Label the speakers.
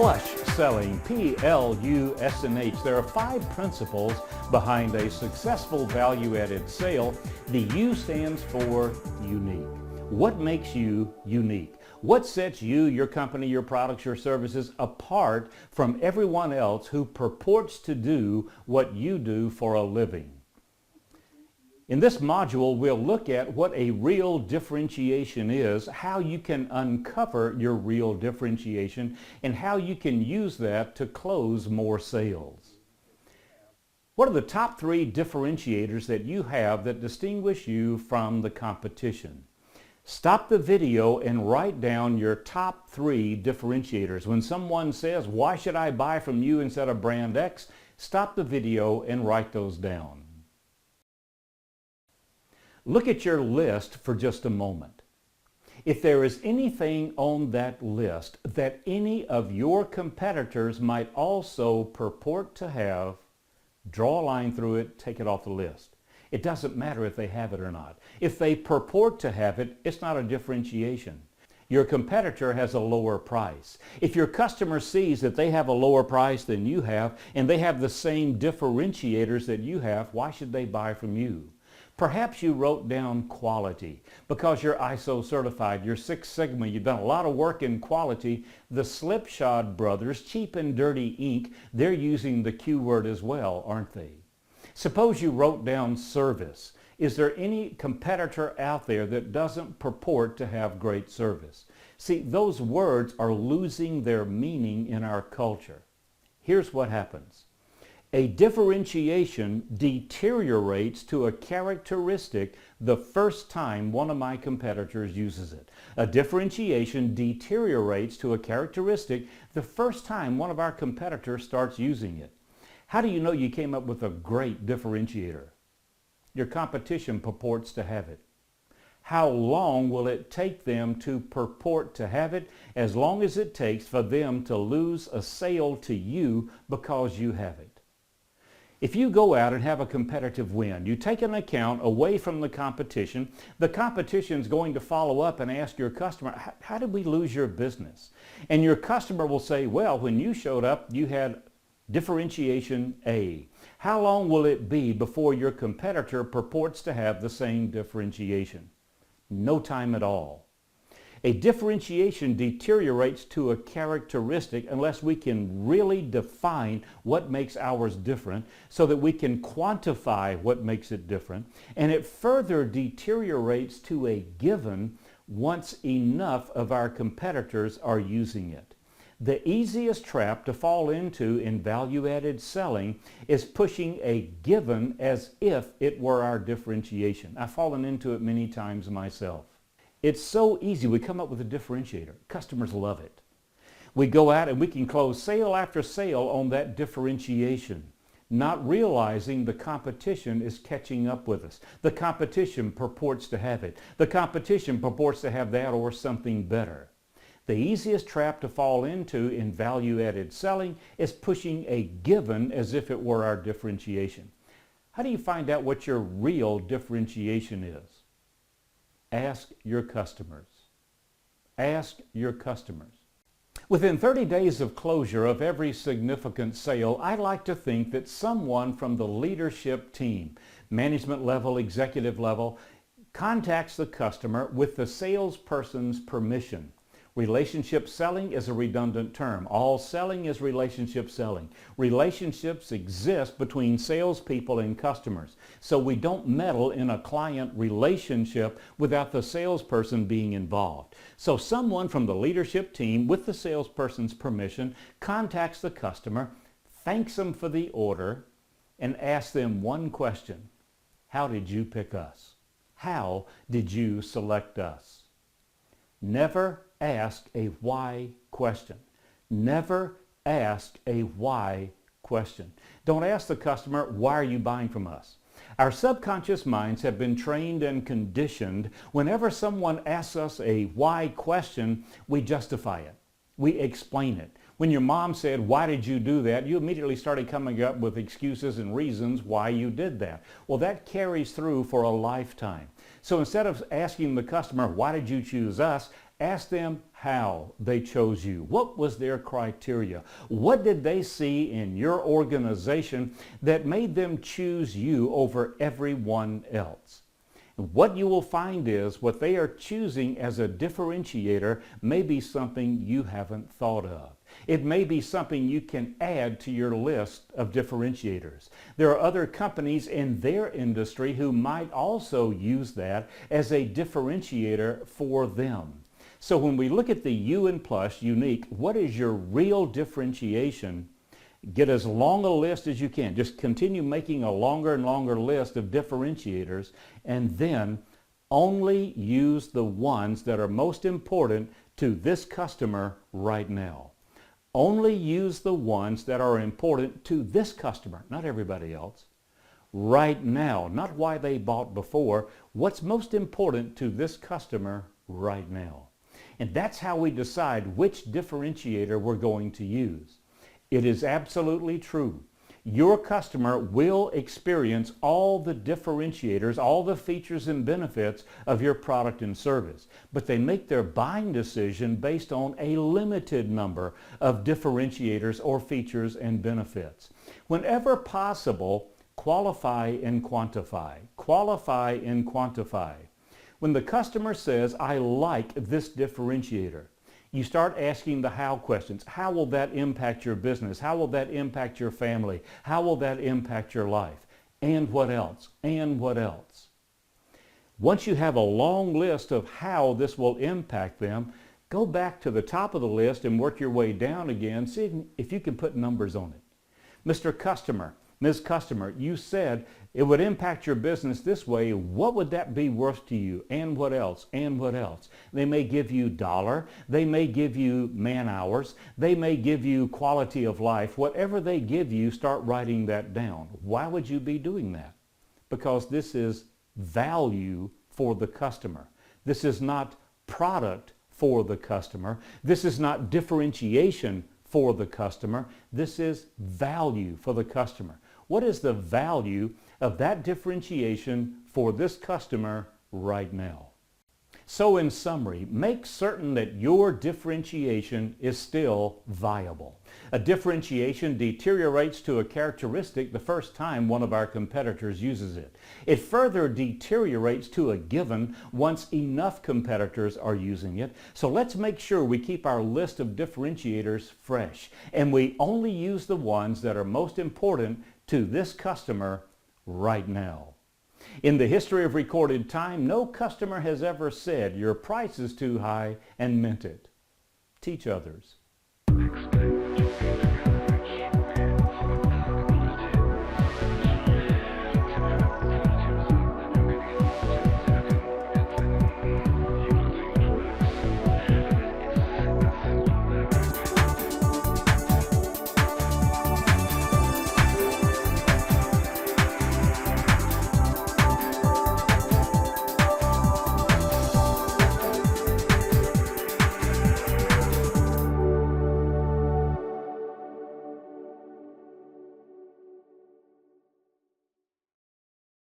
Speaker 1: PLUSH selling, P-L-U-S-H. There are 5 principles behind a successful value-added sale. The U stands for unique. What makes you unique? What sets you, your company, your products, your services apart from everyone else who purports to do what you do for a living? In this module, we'll look at what a real differentiation is, how you can uncover your real differentiation, and how you can use that to close more sales. What are the top 3 differentiators that you have that distinguish you from the competition? Stop the video and write down your top 3 differentiators. When someone says, "Why should I buy from you instead of brand X?" stop the video and write those down. Look at your list for just a moment. If there is anything on that list that any of your competitors might also purport to have, draw a line through it, take it off the list. It doesn't matter if they have it or not. If they purport to have it, it's not a differentiation. Your competitor has a lower price. If your customer sees that they have a lower price than you have and they have the same differentiators that you have, why should they buy from you? Perhaps you wrote down quality because you're ISO certified, you're Six Sigma, you've done a lot of work in quality. The Slipshod brothers, Cheap and Dirty Inc., they're using the Q word as well, aren't they? Suppose you wrote down service. Is there any competitor out there that doesn't purport to have great service? See, those words are losing their meaning in our culture. Here's what happens. A differentiation deteriorates to a characteristic the first time one of my competitors uses it. A differentiation deteriorates to a characteristic the first time one of our competitors starts using it. How do you know you came up with a great differentiator? Your competition purports to have it. How long will it take them to purport to have it? As long as it takes for them to lose a sale to you because you have it. If you go out and have a competitive win, you take an account away from the competition is going to follow up and ask your customer, how did we lose your business? And your customer will say, well, when you showed up, you had differentiation A. How long will it be before your competitor purports to have the same differentiation? No time at all. A differentiation deteriorates to a characteristic unless we can really define what makes ours different so that we can quantify what makes it different. And it further deteriorates to a given once enough of our competitors are using it. The easiest trap to fall into in value-added selling is pushing a given as if it were our differentiation. I've fallen into it many times myself. It's so easy. We come up with a differentiator. Customers love it. We go out and we can close sale after sale on that differentiation, not realizing the competition is catching up with us. The competition purports to have it. The competition purports to have that or something better. The easiest trap to fall into in value-added selling is pushing a given as if it were our differentiation. How do you find out what your real differentiation is? Ask your customers. Ask your customers. Within 30 days of closure of every significant sale, I like to think that someone from the leadership team, management level, executive level, contacts the customer with the salesperson's permission. Relationship selling is a redundant term. All selling is relationship selling. Relationships exist between salespeople and customers. So we don't meddle in a client relationship without the salesperson being involved. So someone from the leadership team with the salesperson's permission contacts the customer, thanks them for the order, and asks them one question. How did you pick us? How did you select us? Never ask a why question. Never ask a why question. Don't ask the customer, why are you buying from us? Our subconscious minds have been trained and conditioned. Whenever someone asks us a why question, we justify it. We explain it. When your mom said, why did you do that? You immediately started coming up with excuses and reasons why you did that. Well, that carries through for a lifetime. So instead of asking the customer, why did you choose us? Ask them how they chose you. What was their criteria? What did they see in your organization that made them choose you over everyone else? What you will find is what they are choosing as a differentiator may be something you haven't thought of. It may be something you can add to your list of differentiators. There are other companies in their industry who might also use that as a differentiator for them. So when we look at the U in PLUSH, unique, what is your real differentiation? Get as long a list as you can. Just continue making a longer and longer list of differentiators, and then only use the ones that are most important to this customer right now. Only use the ones that are important to this customer, not everybody else. Right now, not why they bought before, what's most important to this customer right now. And that's how we decide which differentiator we're going to use. It is absolutely true. Your customer will experience all the differentiators, all the features and benefits of your product and service, but they make their buying decision based on a limited number of differentiators or features and benefits. Whenever possible, qualify and quantify. Qualify and quantify. When the customer says, I like this differentiator, you start asking the how questions. How will that impact your business? How will that impact your family? How will that impact your life? And what else? And what else? Once you have a long list of how this will impact them, go back to the top of the list and work your way down again. See if you can put numbers on it. Mr. Customer, Ms. Customer, you said it would impact your business this way. What would that be worth to you? And what else? And what else? They may give you dollar. They may give you man hours. They may give you quality of life. Whatever they give you, start writing that down. Why would you be doing that? Because this is value for the customer. This is not product for the customer. This is not differentiation for the customer. This is value for the customer. What is the value of that differentiation for this customer right now? So in summary, make certain that your differentiation is still viable. A differentiation deteriorates to a characteristic the first time one of our competitors uses it. It further deteriorates to a given once enough competitors are using it. So let's make sure we keep our list of differentiators fresh, and we only use the ones that are most important to this customer right now. In the history of recorded time, no customer has ever said your price is too high and meant it. Teach others.